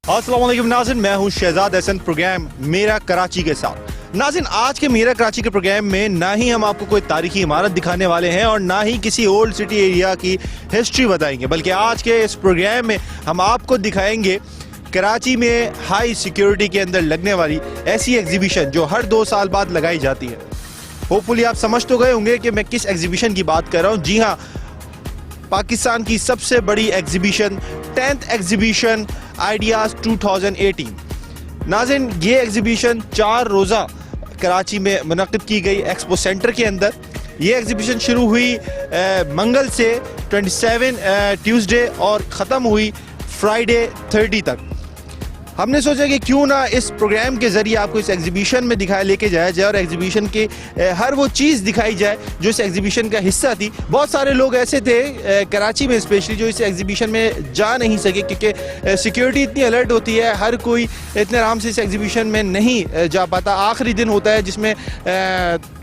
अस्सलाम वालेकुम नाज़रीन, मैं हूं शहजाद हसन। प्रोग्राम मेरा कराची के साथ। नाज़रीन, आज के मेरा कराची के प्रोग्राम में ना ही हम आपको कोई तारीखी इमारत दिखाने वाले हैं और ना ही किसी ओल्ड सिटी एरिया की हिस्ट्री बताएंगे, बल्कि आज के इस प्रोग्राम में हम आपको दिखाएंगे कराची में हाई सिक्योरिटी के अंदर लगने वाली ऐसी एग्जीबिशन जो हर 2 साल बाद लगाई जाती है। होपफुली आप समझ तो गए होंगे कि मैं किस एग्जीबिशन की बात कर रहा हूँ। जी हाँ, पाकिस्तान की सबसे बड़ी एग्जीबिशन 10th एग्जीबिशन आइडियाज़ 2018। नाज़रीन, ये एग्जीबिशन 4 रोज़ा कराची में मुनक़िद की गई एक्सपो सेंटर के अंदर। ये एग्जीबिशन शुरू हुई मंगल से 27 ट्यूसडे और ख़त्म हुई फ्राइडे 30 तक। हमने सोचा कि क्यों ना इस प्रोग्राम के ज़रिए आपको इस एग्जीबिशन में लेके जाया जाए और एग्जीबिशन के हर वो चीज़ दिखाई जाए जो इस एग्जीबिशन का हिस्सा थी। बहुत सारे लोग ऐसे थे कराची में स्पेशली जो इस एग्जीबिशन में जा नहीं सके क्योंकि सिक्योरिटी इतनी अलर्ट होती है, हर कोई इतने आराम से इस एग्जीबिशन में नहीं जा पाता। आखिरी दिन होता है जिसमें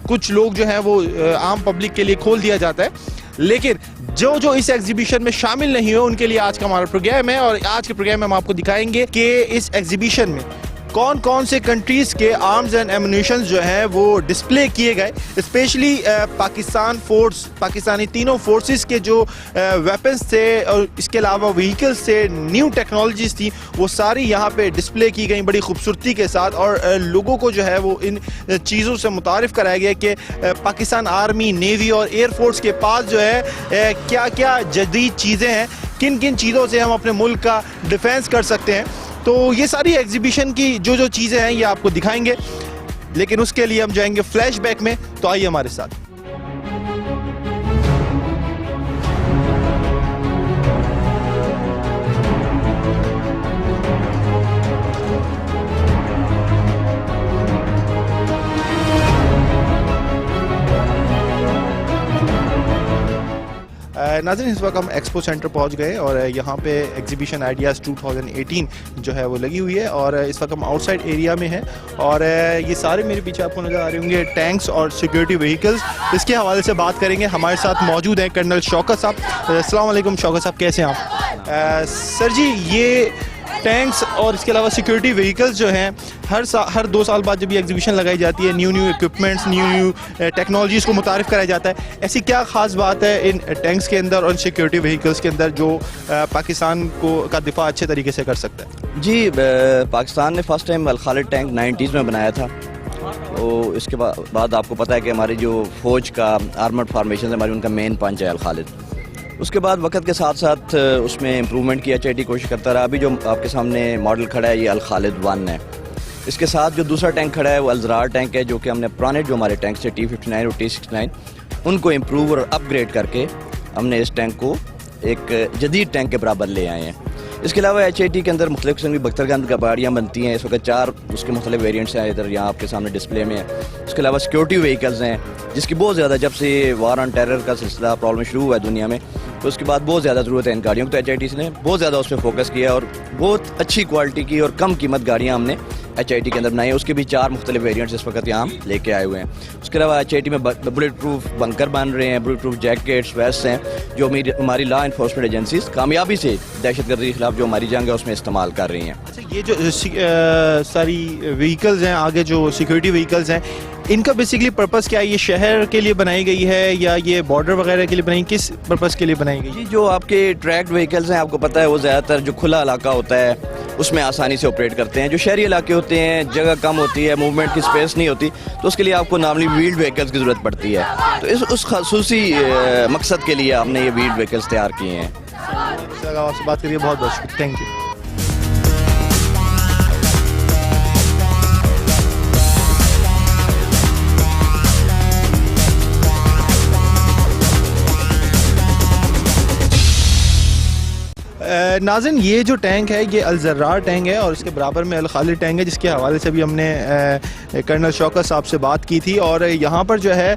कुछ लोग जो हैं वो आम पब्लिक के लिए खोल दिया जाता है, लेकिन जो इस एग्जीबिशन में शामिल नहीं हो उनके लिए आज का हमारा प्रोग्राम है। और आज के प्रोग्राम में हम आपको दिखाएंगे कि इस एग्जीबिशन में कौन कौन से कंट्रीज़ के आर्म्स एंड एमुनिशंस जो हैं वो डिस्प्ले किए गए। स्पेशली पाकिस्तानी तीनों फोर्सेस के जो वेपन्स थे और इसके अलावा व्हीकल्स थे, न्यू टेक्नोलॉजीज़ थी, वो सारी यहाँ पे डिस्प्ले की गई बड़ी खूबसूरती के साथ। और लोगों को जो है वो इन चीज़ों से मुतारिफ़ कराया गया कि पाकिस्तान आर्मी, नेवी और एयरफोर्स के पास जो है क्या क्या जदीद चीज़ें हैं, किन किन चीज़ों से हम अपने मुल्क का डिफेंस कर सकते हैं। तो ये सारी एग्जीबिशन की जो चीज़ें हैं ये आपको दिखाएंगे, लेकिन उसके लिए हम जाएंगे फ्लैशबैक में। तो आइए हमारे साथ। नाज़रीन, इस वक्त हम एक्सपो सेंटर पहुंच गए और यहाँ पे एग्जीबिशन आइडियाज़ 2018 जो है वो लगी हुई है। और इस वक्त हम आउटसाइड एरिया में हैं और ये सारे मेरे पीछे आपको नज़र आ रहे होंगे टैंक्स और सिक्योरिटी व्हीकल्स। इसके हवाले से बात करेंगे। हमारे साथ मौजूद हैं कर्नल शौकत साहब। अस्सलाम वालेकुम शौकत साहब, कैसे हैं आप? सर जी, ये टैंक्स और इसके अलावा सिक्योरिटी व्हीकल्स जो हैं हर 2 साल बाद जब ये एग्जीबिशन लगाई जाती है, न्यू इक्विपमेंट्स, न्यू टेक्नोलॉजीज़ को मुतारिफ़ कराया जाता है। ऐसी क्या ख़ास बात है इन टैंक्स के अंदर और सिक्योरिटी व्हीकल्स के अंदर जो पाकिस्तान का दिफा अच्छे तरीके से कर सकता है? जी, पाकिस्तान ने first time all Khalid tank 90s में बनाया था। तो इसके बाद आपको पता है कि हमारी जो फ़ौज का आर्मर्ड फार्मेशन है, हमारी उनका मेन पंच है अल खालिद। उसके बाद वक्त के साथ साथ उसमें इम्प्रूवमेंट की HIT कोशिश करता रहा। अभी जो आपके सामने मॉडल खड़ा है ये अल खालिद 1 है। इसके साथ जो दूसरा टैंक खड़ा है वो अल ज़रार टैंक है, जो कि हमने पुराने जो हमारे टैंक्स थे T59 और T69 उनको इम्प्रूव और अपग्रेड करके हमने इस टैंक को एक जदीद टैंक के बराबर ले आए हैं। इसके अलावा HIT के अंदर मुख्तलिफ किस्म की बख्तरगंद का गाड़ियाँ बनती हैं। इस वक्त 4 उसके मुख्तलिफ वेरियंट्स हैं, इधर यहाँ आपके सामने डिस्प्ले में है। उसके अलावा सिक्योरिटी व्हीकल्स हैं, जिसकी बहुत ज़्यादा, जब से वार ऑन टेरर का सिलसिला प्रॉब्लम शुरू हुआ है दुनिया में, तो उसके बाद बहुत ज़्यादा ज़रूरत है इन गाड़ियों की। तो HIT ने बहुत ज़्यादा उस पर फोकस किया और बहुत अच्छी क्वालिटी की और कम कीमत गाड़ियाँ हमने HIT के अंदर बनाई है। उसके भी 4 मुख्तलिफ वेरियंट्स इस वक्त यहाँ हम लेके आए हुए हैं। उसके अलावा HIT में बुलेट प्रूफ बंकर बन रहे हैं, बुलेट प्रूफ जैकेट्स, वेस्ट हैं, जो हमारी लॉ इन्फोर्समेंट एजेंसीज कामयाबी से दहशतगर्दी के खिलाफ जो हमारी जंग है उसमें इस्तेमाल कर रही हैं। अच्छा, ये जो सारी व्हीकल्स हैं, आगे जो सिक्योरिटी व्हीकल्स हैं, इनका बेसिकली पर्पस क्या है? ये शहर के लिए बनाई गई है या ये बॉर्डर वगैरह के लिए बनाई, किस पर्पस के लिए बनाई गई? जी, जो आपके ट्रैक्ड व्हीकल्स हैं, आपको पता है वो ज़्यादातर जो खुला इलाका होता है उसमें आसानी से ऑपरेट करते हैं। जो शहरी इलाके होते हैं, जगह कम होती है, मूवमेंट की स्पेस नहीं होती, तो उसके लिए आपको नॉर्मली व्हील्ड व्हीकल्स की ज़रूरत पड़ती है। तो उस खासूसी मकसद के लिए हमने ये व्हील्ड व्हीकल्स तैयार किए हैं। आपसे बात करिए, बहुत बहुत शुक्रिया, थैंक यू। नाज़रीन, ये जो टैंक है ये अल ज़रार टैंक है और इसके बराबर में अल खालिद टैंक है, जिसके हवाले से भी हमने कर्नल शौकत साहब से बात की थी। और यहाँ पर जो है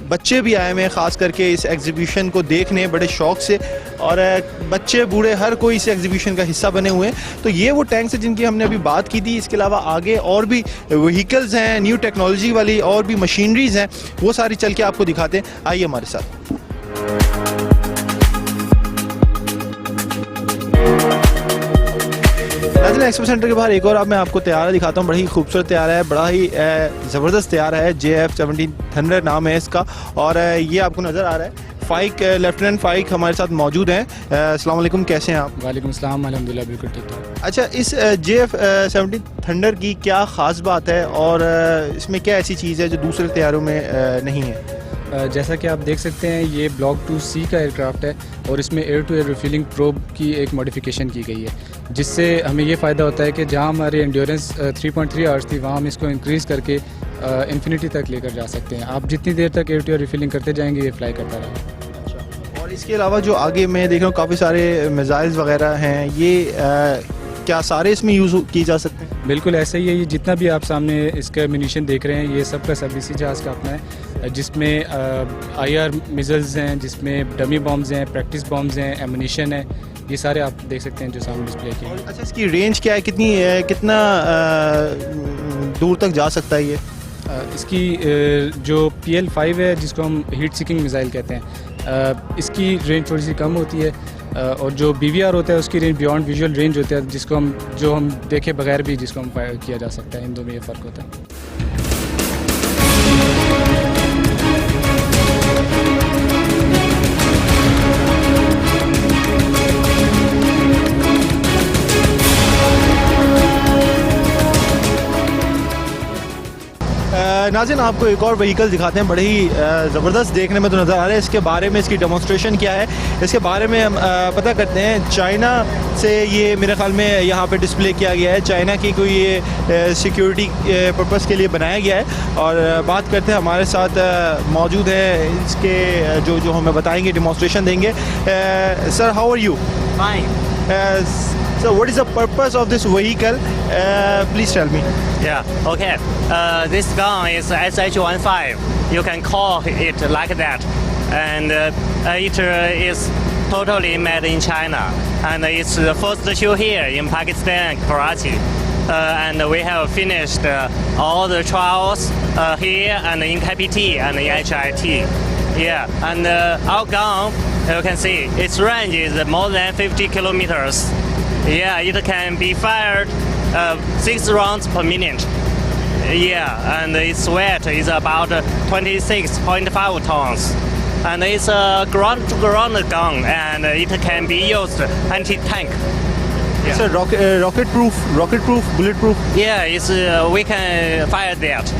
बच्चे भी आए हुए हैं, ख़ास करके इस एग्जीबिशन को देखने बड़े शौक़ से, और बच्चे बूढ़े हर कोई इस एग्जीबिशन का हिस्सा बने हुए हैं। तो ये वो टैंक्स हैं जिनकी हमने अभी बात की थी। इसके अलावा आगे और भी व्हीकल्स हैं, न्यू टेक्नोलॉजी वाली और भी मशीनरीज़ हैं, वो सारी चल के आपको दिखाते हैं। आइए हमारे साथ। नाज़रीन एक्सपो सेंटर के बाहर एक और अब मैं आपको तैयारा दिखाता हूँ। बड़ा ही खूबसूरत तैयारा है, बड़ा ही ज़बरदस्त तैयारा है। JF-17 थंडर नाम है इसका और ये आपको नज़र आ रहा है। फ़ाइक लेफ्टिनेंट फ़ाइक हमारे साथ मौजूद हैं। अस्सलाम वालेकुम, कैसे हैं आप? वालेकुम सलाम, अल्हम्दुलिल्लाह बिल्कुल ठीक ठाक। अच्छा, इस JF-17 थंडर की क्या ख़ास बात है और इसमें क्या ऐसी चीज़ है जो दूसरे तैयारों में नहीं है? जैसा कि आप देख सकते हैं ये ब्लॉक 2C का एयरक्राफ्ट है और इसमें air to air refilling probe की एक मॉडिफिकेशन की गई है, जिससे हमें ये फ़ायदा होता है कि जहां हमारी एंड्योरेंस 3.3 आवर्स थी वहां हम इसको इंक्रीज़ करके इन्फिनिटी तक लेकर जा सकते हैं। आप जितनी देर तक एयर टू एयर रिफिलिंग करते जाएंगे ये फ्लाई करता रहेगा। और इसके अलावा जो आगे मैं देख रहा हूँ काफ़ी सारे मिसाइल्स वगैरह हैं, ये क्या सारे इसमें यूज़ की जा सकते हैं? बिल्कुल ऐसा ही है। ये जितना भी आप सामने इसका म्यूनिशन देख रहे हैं ये सब का सब इसी जहाज़ का अपना है, जिसमें IR मिज़ल्स हैं, जिसमें डमी बॉम्ब्स हैं, प्रैक्टिस बॉम्ब्स हैं, एमुनिशन है, ये सारे आप देख सकते हैं जो सामने डिस्प्ले किए हैं। अच्छा, इसकी रेंज क्या है, कितना दूर तक जा सकता है ये? इसकी जो PL-5 है जिसको हम हीट सीकिंग मिसाइल कहते हैं, इसकी रेंज थोड़ी सी कम होती है और जो BVR होता है उसकी रेंज बियॉन्ड विजुअल रेंज होता है, जिसको हम देखे बगैर भी जिसको हम फायर किया जा सकता है। इन दो में ये फ़र्क होता है। नाज़रीन आपको एक और व्हीकल दिखाते हैं, बड़े ही ज़बरदस्त देखने में तो नज़र आ रहा है। इसके बारे में इसकी डेमोंस्ट्रेशन क्या है इसके बारे में हम पता करते हैं। चाइना से ये मेरे ख़्याल में यहाँ पे डिस्प्ले किया गया है, चाइना की कोई ये सिक्योरिटी पर्पस के लिए बनाया गया है। और बात करते हैं, हमारे साथ मौजूद है इसके जो हमें बताएंगे, डेमोंस्ट्रेशन देंगे। Sir, how are you? Fine. So what is the purpose of this vehicle? Please tell me. Yeah. Okay. This gun is SH-15. You can call it like that, and it is totally made in China, and it's the first show here in Pakistan, Karachi. And we have finished all the trials here and in KPT and in HIT. Yeah, and our gun, you can see, its range is more than 50 kilometers. Yeah, it can be fired 6 rounds per minute. Yeah, and its weight is about 26.5 tons. And it's a ground-to-ground gun, and it can be used anti-tank. Yeah. It's a rocket proof, bulletproof. Yeah, it's we can fire that.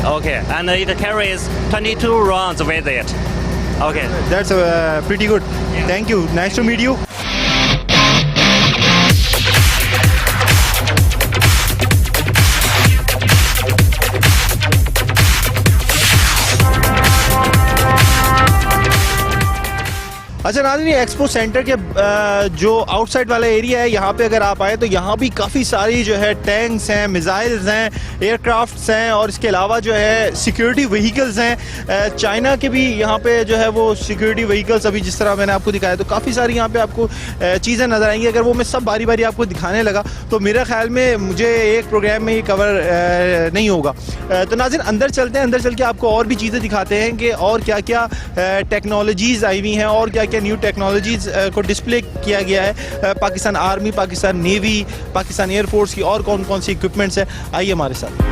Okay, and it carries 22 rounds with it. Okay. That's pretty good. Yeah. Thank you. Nice to meet you. अच्छा नाज़रीन, expo centre के जो outside वाला area है, यहाँ पे अगर आप आए तो यहाँ भी काफ़ी सारी जो है टैंक्स हैं, मिसाइल्स हैं, एयरक्राफ्ट्स हैं और इसके अलावा जो है सिक्योरिटी व्हीकल्स हैं। चाइना के भी यहाँ पे जो है वो सिक्योरिटी व्हीकल्स, अभी जिस तरह मैंने आपको दिखाया, तो काफ़ी सारी यहाँ पे आपको चीज़ें नज़र आएंगी। अगर वो मैं सब बारी बारी आपको दिखाने लगा तो मेरे ख्याल में मुझे एक प्रोग्राम में ये कवर नहीं होगा। तो नाज़रीन अंदर चलते हैं, अंदर चल के आपको और भी चीज़ें दिखाते हैं कि और क्या क्या टेक्नोलॉजीज़ आई हुई हैं और क्या क्या न्यू टेक्नोलॉजीज़ को डिस्प्ले किया गया है। Pakistan army, Pakistan navy, Pakistan air force की और कौन कौन सी इक्विपमेंट्स है, आइए हमारे साथ।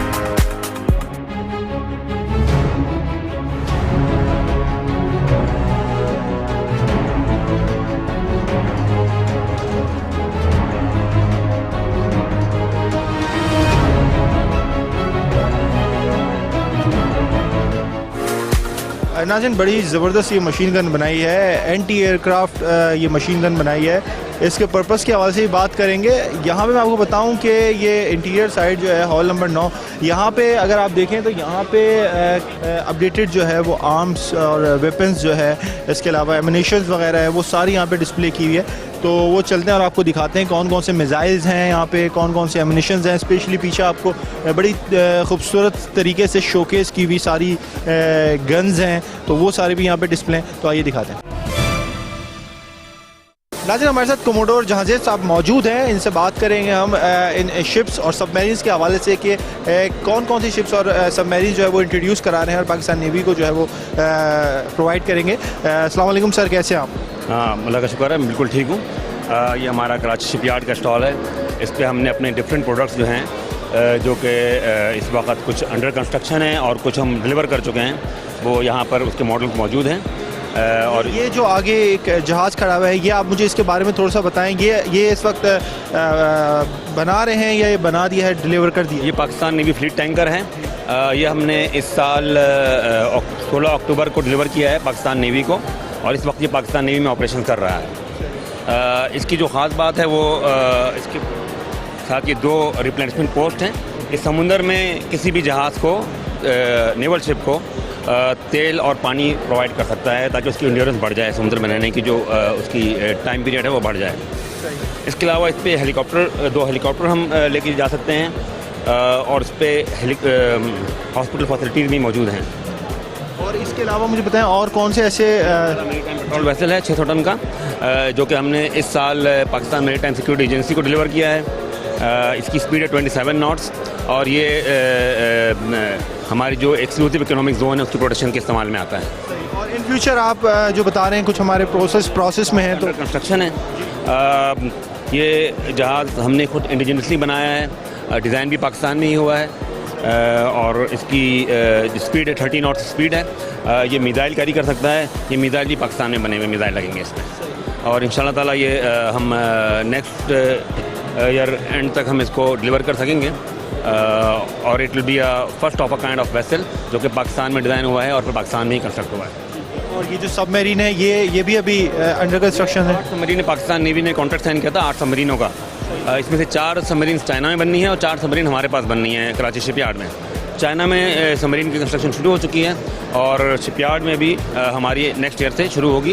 नाज़रीन बड़ी ज़बरदस्त ये मशीन गन बनाई है, एंटी एयरक्राफ्ट ये मशीन गन बनाई है। इसके पर्पस के हवाले से बात करेंगे। यहाँ पे मैं आपको बताऊँ कि ये इंटीरियर साइड जो है हॉल नंबर 9, यहाँ पे अगर आप देखें तो यहाँ पे अपडेटेड जो है वो आर्म्स और वेपन्स जो है, इसके अलावा एमुनिशंस वगैरह है, वो सारी यहाँ पे डिस्प्ले की हुई है। तो वो चलते हैं और आपको दिखाते हैं कौन कौन से मिसाइल्स हैं यहाँ पे, कौन कौन से एमुनिशंस हैं। स्पेशली पीछे आपको बड़ी खूबसूरत तरीके से शोकेस की हुई सारी गन्स हैं, तो वो सारे भी यहाँ पे डिस्प्ले हैं। तो आइए दिखाते हैं। नाज़रीन हमारे साथ कोमोडोर जहांगीर साहब मौजूद हैं, इनसे बात करेंगे हम इन शिप्स और सबमरीन्स के हवाले से कि कौन कौन सी शिप्स और सबमरीन जो है वो इंट्रोड्यूस करा रहे हैं और पाकिस्तान नेवी को जो है वो प्रोवाइड करेंगे। अस्सलाम वालेकुम सर, कैसे हैं आप? हाँ, अल्लाह का शुक्र है, बिल्कुल ठीक हूँ। ये हमारा कराची शिपयार्ड का स्टॉल है। इस पर हमने अपने डिफरेंट प्रोडक्ट्स जो हैं जो कि इस वक्त कुछ अंडर कंस्ट्रक्शन हैं और कुछ हम डिलीवर कर चुके हैं, वो यहाँ पर उसके मॉडल मौजूद हैं। और ये जो आगे एक जहाज़ खड़ा हुआ है, ये आप मुझे इसके बारे में थोड़ा सा बताएं। ये इस वक्त बना रहे हैं या ये बना दिया है, डिलीवर कर दिया? ये पाकिस्तान नेवी फ्लीट टैंकर है। ये हमने इस साल 16 अक्टूबर को डिलीवर किया है पाकिस्तान नेवी को, और इस वक्त ये पाकिस्तान नेवी में ऑपरेशन कर रहा है। इसकी जो ख़ास बात है वो इसके साथ ये 2 रिप्लेनिशमेंट पोस्ट हैं। इस समुंदर में किसी भी जहाज़ को, नेवल शिप को तेल और पानी प्रोवाइड कर सकता है ताकि उसकी इंड्योरेंस बढ़ जाए, समुद्र में रहने की जो उसकी टाइम पीरियड है वो बढ़ जाए। इसके अलावा इस पर हेलीकॉप्टर, 2 हेलीकॉप्टर हम लेके जा सकते हैं और इस पर हॉस्पिटल फैसिलिटीज़ भी मौजूद हैं। और इसके अलावा मुझे बताएं और कौन से ऐसे पेट्रोल वेसल है 600 टन का, जो कि हमने इस साल पाकिस्तान मैरीटाइम सिक्योरिटी एजेंसी को डिलीवर किया है। इसकी स्पीड है 27 नॉट्स और ये हमारी जो एक्सक्लूसिव इकोनॉमिक जोन है उसकी प्रोटेक्शन के इस्तेमाल में आता है। और इन फ्यूचर आप जो बता रहे हैं कुछ हमारे प्रोसेस में है तो कंस्ट्रक्शन है। ये जहाज़ हमने खुद इंडिजिनसली बनाया है, डिज़ाइन भी पाकिस्तान में ही हुआ है और इसकी स्पीड है 30 नॉट्स स्पीड है। ये मिसाइल कैरी कर सकता है। ये मिसाइल भी पाकिस्तान में बने हुए मिसाइल लगेंगे इसमें, और इंशाल्लाह ताला ये हम नेक्स्ट ईयर एंड तक हम इसको डिलीवर कर सकेंगे। और it will be a first of a kind of vessel जो कि पाकिस्तान में डिज़ाइन हुआ है और फिर पाकिस्तान में ही कंस्ट्रक्ट हुआ है। और ये जो सबमरीन है ये भी अभी अंडर कंस्ट्रक्शन है। 8 सबमरीन पाकिस्तान नेवी ने कॉन्ट्रैक्ट साइन किया था 8 सबमरीनों का। इसमें से 4 सबमरीन चाइना में बननी है और 4 सबमरीन हमारे पास बननी है कराची शिपयार्ड में। चाइना में सबमरीन की कंस्ट्रक्शन शुरू हो चुकी है और शिपयार्ड में भी हमारी नेक्स्ट ईयर से शुरू होगी।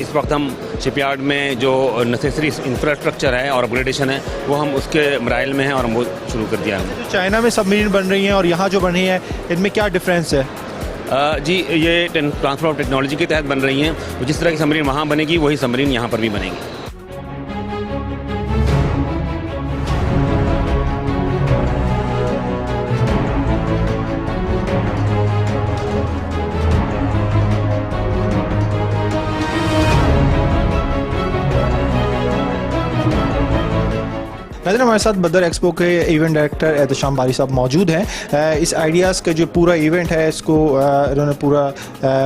इस वक्त हम शिपयार्ड में जो नेसेसरी इंफ्रास्ट्रक्चर है और अपग्रेडेशन है वो हम उसके मराइल में हैं और हम वो शुरू कर दिया है। चाइना में सबमरीन बन रही हैं और यहाँ जो बन रही है इनमें क्या डिफरेंस है? जी, ये ट्रांसफर ऑफ टेक्नोलॉजी के तहत बन रही हैं। जिस तरह की सबमरीन वहाँ बनेगी वही सबमरीन यहाँ पर भी बनेगी। नाज़रीन, हमारे साथ बदर एक्सपो के इवेंट डायरेक्टर एहतशाम बारी साहब मौजूद हैं। इस आइडियाज़ का जो पूरा इवेंट है इसको इन्होंने पूरा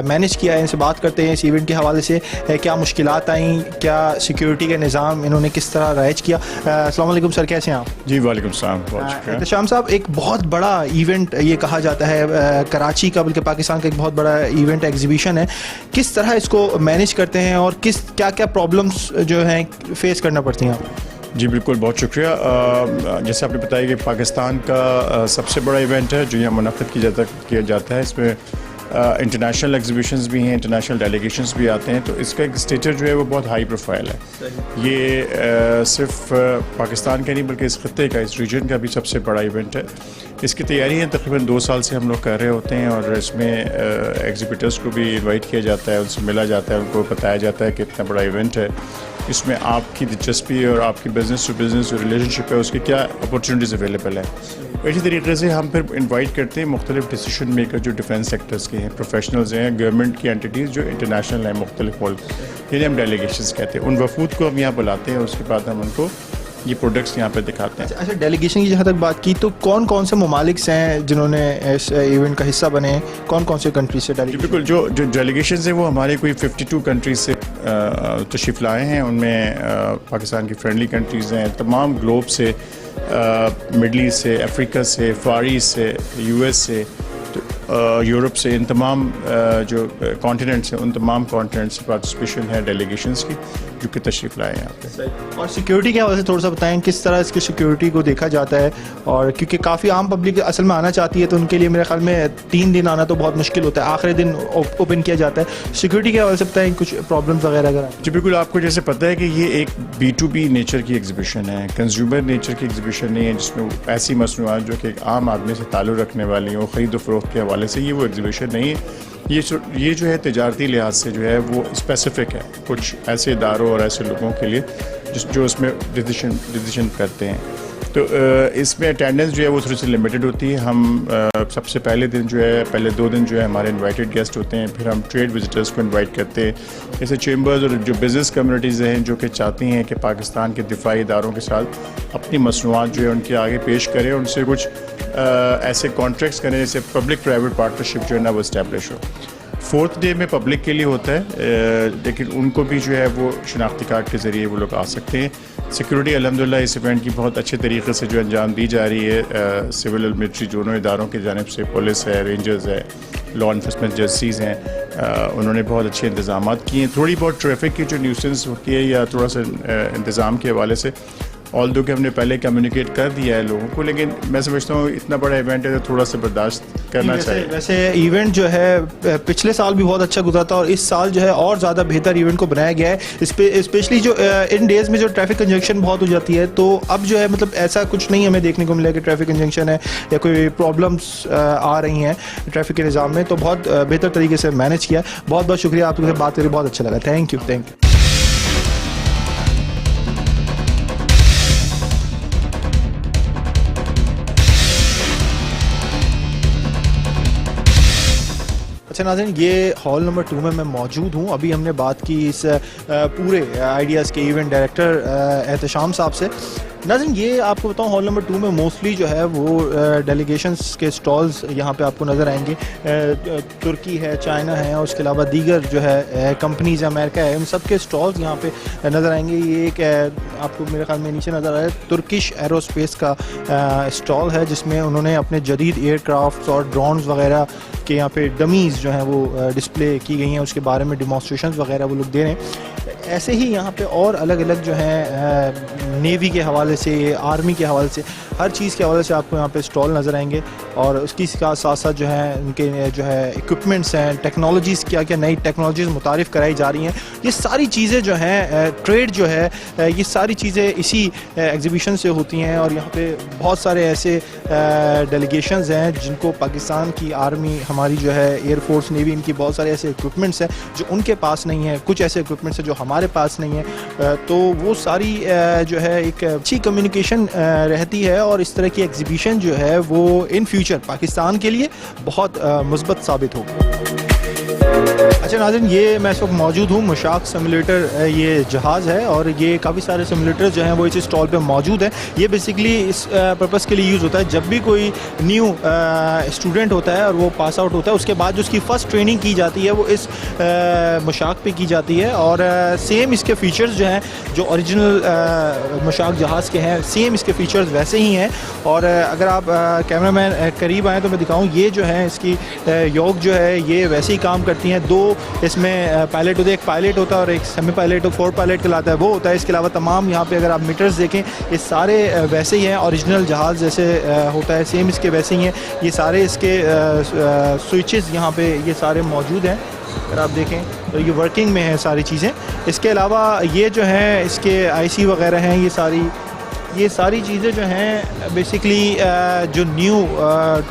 मैनेज किया है। इनसे बात करते हैं इस इवेंट के हवाले से क्या मुश्किलात आई, क्या सिक्योरिटी का निज़ाम इन्होंने किस तरह राइज किया। अस्सलाम वालेकुम सर, कैसे हैं आप? जी वालेकुम सलाम। एहतशाम साहब, एक बहुत बड़ा इवेंट ये कहा जाता है कराची का, बल्कि पाकिस्तान का एक बहुत बड़ा इवेंट एग्जीबिशन है। किस तरह इसको मैनेज करते हैं और क्या क्या प्रॉब्लम्स जो हैं फेस करना पड़ती हैं आप? जी बिल्कुल, बहुत शुक्रिया। जैसे आपने बताया कि पाकिस्तान का सबसे बड़ा इवेंट है जो यहाँ मुनक़्क़िद किया जाता है। इसमें इंटरनेशनल एग्जीबिशंस भी हैं, इंटरनेशनल डेलीगेशंस भी आते हैं, तो इसका एक स्टेटस जो है वो बहुत हाई प्रोफाइल है। ये सिर्फ पाकिस्तान का नहीं बल्कि इस खत्ते का, इस रीजन का भी सबसे बड़ा इवेंट है। इसकी तैयारी है तकरीबन 2 साल से हम लोग कर रहे होते हैं और इसमें एग्जीबिटर्स को भी इन्वाइट किया जाता है, उनसे मिला जाता है, उनको बताया जाता है कि इतना बड़ा इवेंट है, इसमें आपकी दिलचस्पी और आपकी बिज़नेस टू बिज़नेस जो रिलेशनशिप है उसकी क्या अपॉर्चुनिटीज़ अवेलेबल है। इसी तरीके से हम फिर इन्वाइट करते हैं मुख्तलिफ डिसीजन मेकर जो डिफेंस सेक्टर्स के हैं, प्रोफेशनल्स हैं, गवर्नमेंट की एंटिटीज़ जो इंटरनेशनल हैं मुख्तलिफ मुल्क, जिन्हें हम डेलीगेशंस कहते हैं। उन वफूद को हम यहाँ बुलाते हैं और उसके बाद हम उनको ये प्रोडक्ट्स यहाँ पे दिखाते हैं। अच्छा, डेलीगेशन की जहाँ तक बात की तो कौन कौन से ममालिक हैं जिन्होंने इस इवेंट का हिस्सा बने हैं? कौन कौन से कंट्री से डेलीगेशन? बिल्कुल, जो डेलीगेशन हैं वो हमारे कोई 52 कंट्रीज से तशरीफ़ लाए हैं। उनमें पाकिस्तान की फ्रेंडली कंट्रीज़ हैं, तमाम ग्लोब से, मिडल ईस्ट से, अफ्रीका से, फार ईस्ट से, US से, यूरोप से, इन तमाम जो कॉन्टिनेंट्स हैं उन तमाम कॉन्टिनेंट से पार्टिसिपेशन है डेलीगेशंस की जो कि तशरीफ़ लाए हैं यहाँ पे। और सिक्योरिटी के हवाले से थोड़ा सा बताएं, किस तरह इसकी सिक्योरिटी को देखा जाता है? और क्योंकि काफ़ी आम पब्लिक असल में आना चाहती है तो उनके लिए मेरे ख्याल में 3 दिन आना तो बहुत मुश्किल होता है, आखिरी दिन ओपन किया जाता है। सिक्योरिटी के हवाले से बताएं कुछ प्रॉब्लम्स वगैरह अगर? जी बिल्कुल, आपको जैसे पता है कि ये एक B2B नेचर की एग्जीबिशन है, कंज्यूमर नेचर की एग्जीबिशन नहीं है जिसमें ऐसी मसनूआत जो कि एक आम आदमी से ताल्लुक़ रखने वाली हो, ख़रीद व फरोख्त के हवाले से, ये वो एग्जीबिशन नहीं है। ये जो है तिजारती लिहाज से जो है वो स्पेसिफिक है कुछ ऐसे इदारों और ऐसे लोगों के लिए जो इसमें डिसीजन करते हैं। तो इसमें अटेंडेंस जो है वो थोड़ी सी लिमिटेड होती है। हम सबसे पहले दिन जो है, पहले 2 दिन जो है हमारे इनवाइटेड गेस्ट होते हैं, फिर हम ट्रेड विजिटर्स को इनवाइट करते हैं। जैसे चेंबर्स और जो बिज़नेस कम्युनिटीज़ हैं जो कि चाहती हैं कि पाकिस्तान के दिफाई इदारों के साथ अपनी मसनूआत जो है उनके आगे पेश करें, उनसे कुछ ऐसे कॉन्ट्रैक्ट्स करें जैसे पब्लिक प्राइवेट पार्टनरशिप जो है ना वो इस्टेब्लिश हो। 4th डे में पब्लिक के लिए होता है, लेकिन उनको भी जो है वो शनाख्ती कार्ड के ज़रिए वो लोग आ सकते हैं। सिक्योरिटी अल्हम्दुलिल्लाह इस इवेंट की बहुत अच्छे तरीके से जो अंजाम दी जा रही है। सिविल और मिलिट्री दोनों इदारों की जानिब से, पुलिस है, रेंजर्स है, लॉ इन्फोर्समेंट एजेंसीज़ हैं, उन्होंने बहुत अच्छे इंतजाम किए हैं। थोड़ी बहुत ट्रैफिक की जो न्यूसेंस होती है या थोड़ा सा इंतज़ाम के हवाले से ऑल्दो कि हमने पहले कम्युनिकेट कर दिया है लोगों को, लेकिन मैं समझता हूँ इतना बड़ा इवेंट है तो थोड़ा सा बर्दाश्त करना चाहिए। वैसे इवेंट जो है पिछले साल भी बहुत अच्छा गुजरा था और इस साल जो है और ज़्यादा बेहतर इवेंट को बनाया गया है। स्पेशली जो इन डेज़ में जो ट्रैफिक कंजक्शन बहुत हो जाती है, तो अब जो है मतलब ऐसा कुछ नहीं हमें देखने को मिला कि ट्रैफिक कंजक्शन है या कोई प्रॉब्लम्स आ रही हैं ट्रैफिक के निज़ाम में। तो बहुत बेहतर तरीके से मैनेज किया। बहुत बहुत शुक्रिया, आपसे बात करके बहुत अच्छा लगा। Thank you. अच्छा नाज़रीन, ये हॉल नंबर 2 में मैं मौजूद हूँ। अभी हमने बात की इस पूरे आइडियाज़ के इवेंट डायरेक्टर एहतशाम साहब से। नाज़रीन, ये आपको बताऊँ हॉल नंबर 2 में मोस्टली जो है वो डेलीगेशंस के स्टॉल्स यहाँ पे आपको नज़र आएंगे। तुर्की है, चाइना है और उसके अलावा दीगर जो है कंपनीज अमेरिका है, उन सब के स्टॉल्स यहाँ पे नज़र आएंगे। ये एक आपको मेरे ख्याल में नीचे नज़र आ रहा है, तुर्किश एरोस्पेस का स्टॉल है जिसमें उन्होंने अपने जदीद एयरक्राफ्ट और ड्रोन्स वगैरह के यहाँ पे डमीज़ जो हैं वो डिस्प्ले की गई हैं, उसके बारे में डिमॉन्स्ट्रेशंस वगैरह वो लोग दे रहे हैं। ऐसे ही यहाँ पे और अलग अलग जो हैं नेवी के हवाले से, आर्मी के हवाले से, हर चीज़ के हवाले से आपको यहाँ पे स्टॉल नज़र आएंगे। और उसकी साथ साथ जो है उनके जो है इक्विपमेंट्स हैं, टेक्नोलॉजीज़, क्या क्या नई टेक्नोलॉजीज़ मुतारिफ़ कराई जा रही हैं। ये सारी चीज़ें जो हैं, ट्रेड जो है, ये सारी चीज़ें इसी एग्जीबिशन से होती हैं। और यहाँ पे बहुत सारे ऐसे डेलीगेशंस हैं जिनको पाकिस्तान की आर्मी, हमारी जो है एयरफोर्स, नेवी, इनकी बहुत सारे ऐसे इक्विपमेंट्स हैं जो उनके पास नहीं है, कुछ ऐसे इक्विपमेंट्स हैं जो हमारे पास नहीं है। तो वो सारी जो है एक अच्छी कम्युनिकेशन रहती है और इस तरह की एग्जीबिशन जो है वो इन फ्यूचर पाकिस्तान के लिए बहुत मुस्बत साबित होगा। अच्छा नाज़रीन, ये मैं इस वक्त मौजूद हूँ मुशाक सिमुलेटर, ये जहाज़ है और ये काफ़ी सारे सिमुलेटर्स जो हैं वो इस स्टॉल पे मौजूद है। ये बेसिकली इस पर्पस के लिए यूज़ होता है, जब भी कोई न्यू स्टूडेंट होता है और वो पास आउट होता है, उसके बाद जो उसकी फ़र्स्ट ट्रेनिंग की जाती है वो इस मुशाक पे की जाती है। और सेम इसके फ़ीचर्स जो हैं, जो ओरिजिनल मुशाक जहाज़ के हैं, सेम इसके फ़ीचर्स वैसे ही हैं। और अगर आप कैमरामैन करीब आएँ तो मैं दिखाऊँ, ये जो है इसकी योग जो है ये वैसे ही काम करती हैं। 2 इसमें पायलट होते हैं, एक पायलट होता है और एक सेमी पायलट, 4 पायलट कहलाता है, वो होता है। इसके अलावा तमाम यहाँ पे अगर आप मीटर्स देखें, ये सारे वैसे ही हैं, ओरिजिनल जहाज़ जैसे होता है सेम इसके वैसे ही हैं। ये सारे इसके स्विचेस यहाँ पे ये सारे मौजूद हैं, अगर आप देखें तो ये वर्किंग में है सारी चीज़ें। इसके अलावा ये जो है इसके IC वगैरह हैं, ये सारी चीज़ें जो हैं बेसिकली जो न्यू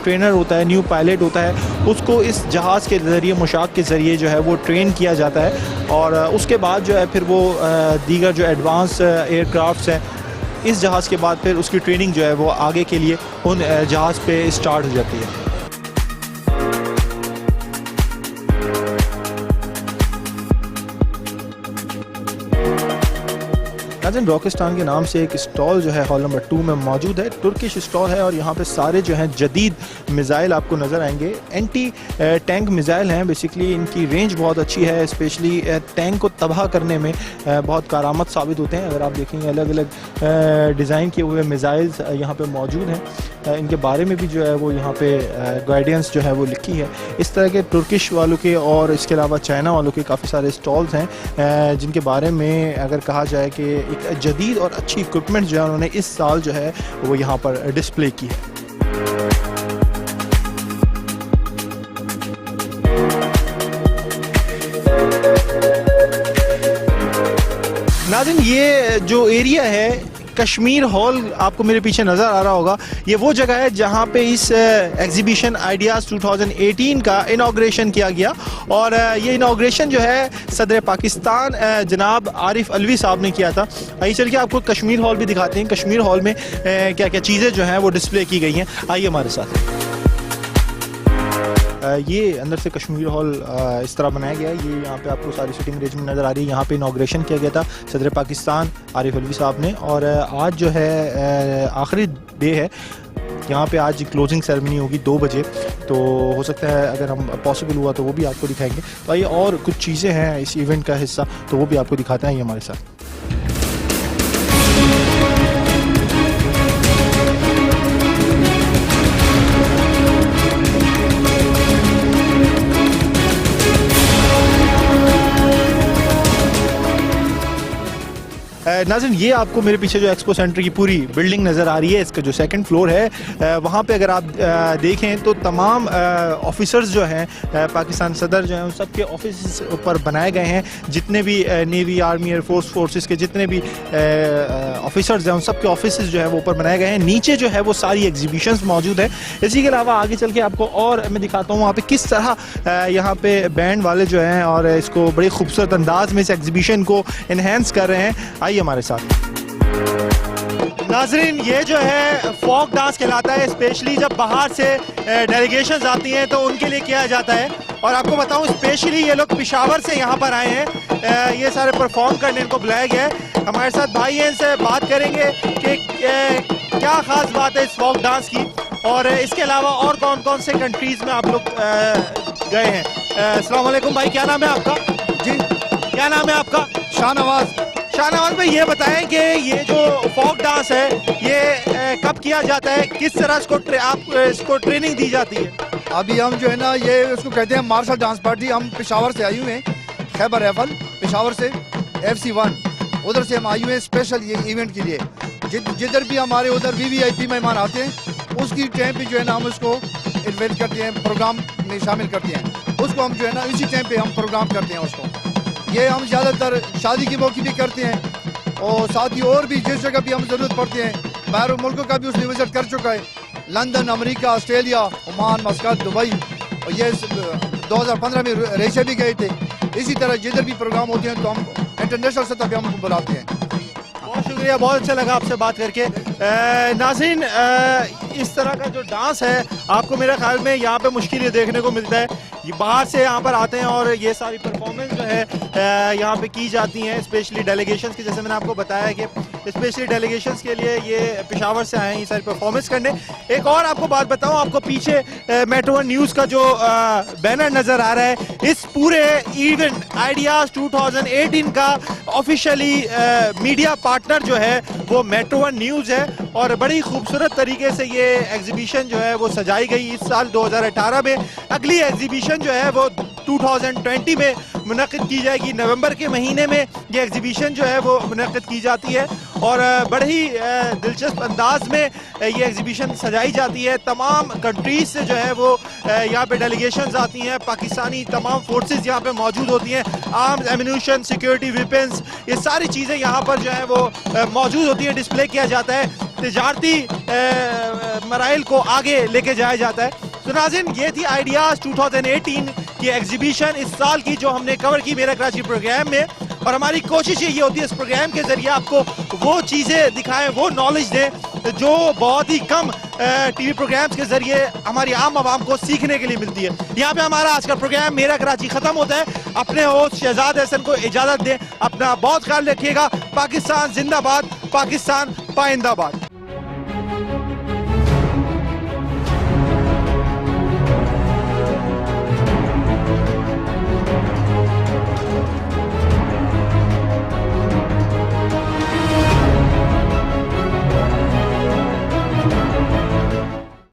ट्रेनर होता है, न्यू पायलट होता है, उसको इस जहाज़ के ज़रिए, मुशाक के ज़रिए जो है वो ट्रेन किया जाता है। और उसके बाद जो है फिर वो दीगर जो एडवांस एयरक्राफ्ट्स हैं, इस जहाज़ के बाद फिर उसकी ट्रेनिंग जो है वो आगे के लिए उन जहाज़ पे स्टार्ट हो जाती है। नाज़रीन, रॉकेस्टान के नाम से एक स्टॉल जो है हॉल नंबर 2 में मौजूद है, तुर्किश स्टॉल है। और यहाँ पे सारे जो हैं जदीद मिज़ाइल आपको नज़र आएंगे, एंटी टैंक मिज़ाइल हैं। बेसिकली इनकी रेंज बहुत अच्छी है, स्पेशली टैंक को तबाह करने में बहुत कारआमद साबित होते हैं। अगर आप देखेंगे अलग अलग डिज़ाइन किए हुए मिज़ाइल्स यहाँ पे मौजूद हैं, इनके बारे में भी जो है वो यहाँ पे गाइडेंस जो है वो लिखी है। इस तरह के तुर्किश वालों के और इसके अलावा चाइना वालों के काफ़ी सारे स्टॉल्स हैं जिनके बारे में अगर कहा जाए कि एक जदीद और अच्छी इक्विपमेंट जो है उन्होंने इस साल जो है वो यहाँ पर डिस्प्ले की है। नाज़रीन, ये जो एरिया है कश्मीर हॉल आपको मेरे पीछे नज़र आ रहा होगा, ये वो जगह है जहाँ पे इस एग्जीबिशन आइडियाज़ 2018 का इनाग्रेशन किया गया। और ये इनाग्रेशन जो है सदर पाकिस्तान जनाब आरिफ अलवी साहब ने किया था। आइए चल के आपको कश्मीर हॉल भी दिखाते हैं, कश्मीर हॉल में क्या क्या चीज़ें जो हैं वो डिस्प्ले की गई हैं। आइए हमारे साथ। ये अंदर से कश्मीर हॉल इस तरह बनाया गया है। ये यहाँ पे आपको सारी सिटिंग अरेंजमेंट नज़र आ रही है। यहाँ पे इनाग्रेशन किया गया था सदर पाकिस्तान आरिफ अलवी साहब ने, और आज जो है आखिरी डे है। यहाँ पे आज क्लोजिंग सेरेमनी होगी 2 बजे, तो हो सकता है अगर हम पॉसिबल हुआ तो वो भी आपको दिखाएंगे। तो आइए और कुछ चीज़ें हैं इस इवेंट का हिस्सा, तो वो भी आपको दिखाते हैं ये हमारे साथ। नाज़रीन, ये आपको मेरे पीछे जो एक्सपो सेंटर की पूरी बिल्डिंग नज़र आ रही है, इसका जो सेकंड फ्लोर है वहाँ पे अगर आप देखें तो तमाम ऑफिसर्स जो हैं पाकिस्तान सदर जो हैं उन सब के ऑफिस ऊपर बनाए गए हैं। जितने भी नेवी, आर्मी, एयरफोर्स फोर्सेस के जितने भी ऑफिसर्स हैं उन सब के ऑफिस जो है वो ऊपर बनाए गए हैं। नीचे जो है वो सारी एग्जीबिशंस मौजूद है। इसी के अलावा आगे चल के आपको और मैं दिखाता हूँ वहाँ पे किस तरह यहाँ पे बैंड वाले जो हैं और इसको बड़ी खूबसूरत अंदाज में इस एग्जीबिशन को इन्हेंस कर रहे हैं। आइए हमारे साथ। नाजरीन, ये जो है फोक डांस कहलाता है। स्पेशली जब बाहर से डेलीगेशंस आती हैं तो उनके लिए किया जाता है। और आपको बताऊं स्पेशली ये लोग पेशावर से यहाँ पर आए हैं, ये सारे परफॉर्म करने इनको बुलाया गया है। हमारे साथ भाई हैं, इनसे बात करेंगे कि क्या ख़ास बात है इस फोक डांस की, और इसके अलावा और कौन कौन से कंट्रीज़ में आप लोग गए हैं। अस्सलाम वालेकुम भाई, क्या नाम है आपका? जी, क्या नाम है आपका? शाहनवाज। शाहनवाज भाई, ये बताएं कि ये जो फोक डांस है ये कब किया जाता है, किस तरह इसको ट्रेनिंग दी जाती है? अभी हम जो है ना ये उसको कहते हैं मार्शल डांस पार्टी। हम पेशावर से आए हुए हैं, खैबर राइफल पेशावर से, FC1 उधर से हम आए हुए हैं स्पेशल ये इवेंट के लिए। जिधर भी हमारे उधर VVIP मेहमान आते हैं उसकी टाइम पे जो है ना हम उसको इन्वाइट करते हैं, प्रोग्राम में शामिल करते हैं उसको। हम जो है ना इसी टाइम पे हम प्रोग्राम करते हैं उसको। ये हम ज़्यादातर शादी के मौके भी करते हैं, और साथ ही और भी जिस जगह भी हम ज़रूरत पड़ते हैं। बाहर मुल्कों का भी उसने विजिट कर चुका है, London, America, Australia, Oman, मस्कत, Dubai, और ये 2015 में रेशे भी गए थे। इसी तरह जिधर भी प्रोग्राम होते हैं तो हम इंटरनेशनल सतह पे हम बुलाते हैं। बहुत शुक्रिया, बहुत अच्छा लगा आपसे बात करके। नाज़रीन, इस तरह का जो डांस है आपको मेरे ख्याल में यहाँ पे मुश्किल ये देखने को मिलता है। ये बाहर से यहाँ पर आते हैं और ये सारी परफॉर्मेंस जो है यहाँ पे की जाती हैं, स्पेशली डेलीगेशंस की। जैसे मैंने आपको बताया कि स्पेशली डेलीगेशंस के लिए ये पेशावर से आए हैं ये सारी परफॉर्मेंस करने। एक और आपको बात बताऊँ, आपको पीछे मेट्रो न्यूज़ का जो बैनर नज़र आ रहा है, इस पूरे इवेंट आइडियाज़ 2018 का ऑफिशियली मीडिया पार्टनर जो है वो मेट्रो न्यूज़ है। और बड़ी खूबसूरत तरीके से ये एग्जीबिशन जो है वो सजाई गई इस साल 2018 में। अगली एग्जीबिशन जो है वो 2020 में मुनक़िद की जाएगी। नवंबर के महीने में ये एग्जीबिशन जो है वो मुनक़िद की जाती है, और बड़े ही दिलचस्प अंदाज में ये एग्जीबिशन सजाई जाती है। तमाम कंट्रीज़ से जो है वो यहाँ पे डेलीगेशंस आती हैं, पाकिस्तानी तमाम फोर्सेस यहाँ पे मौजूद होती हैं। आर्म्स, एम्यूनिशन, सिक्योरिटी वेपन्स, ये सारी चीज़ें यहाँ पर जो है वो मौजूद होती हैं, डिस्प्ले किया जाता है। तिजारती मराइल को आगे लेके जाया जाता है। तो नाज़रीन, ये थी आइडियाज़ 2018 की एग्जीबिशन इस साल की जो हमने कवर की मेरा कराची प्रोग्राम में। और हमारी कोशिश ये होती है इस प्रोग्राम के ज़रिए आपको वो चीज़ें दिखाएं, वो नॉलेज दें जो बहुत ही कम TV प्रोग्राम्स के ज़रिए हमारी आम आवाम को सीखने के लिए मिलती है। यहाँ पे हमारा आज का प्रोग्राम मेरा कराची ख़त्म होता है। अपने होस्ट शहजाद हसन को इजाज़त दें, अपना बहुत ख्याल रखिएगा। पाकिस्तान जिंदाबाद, पाकिस्तान पाइंदाबाद।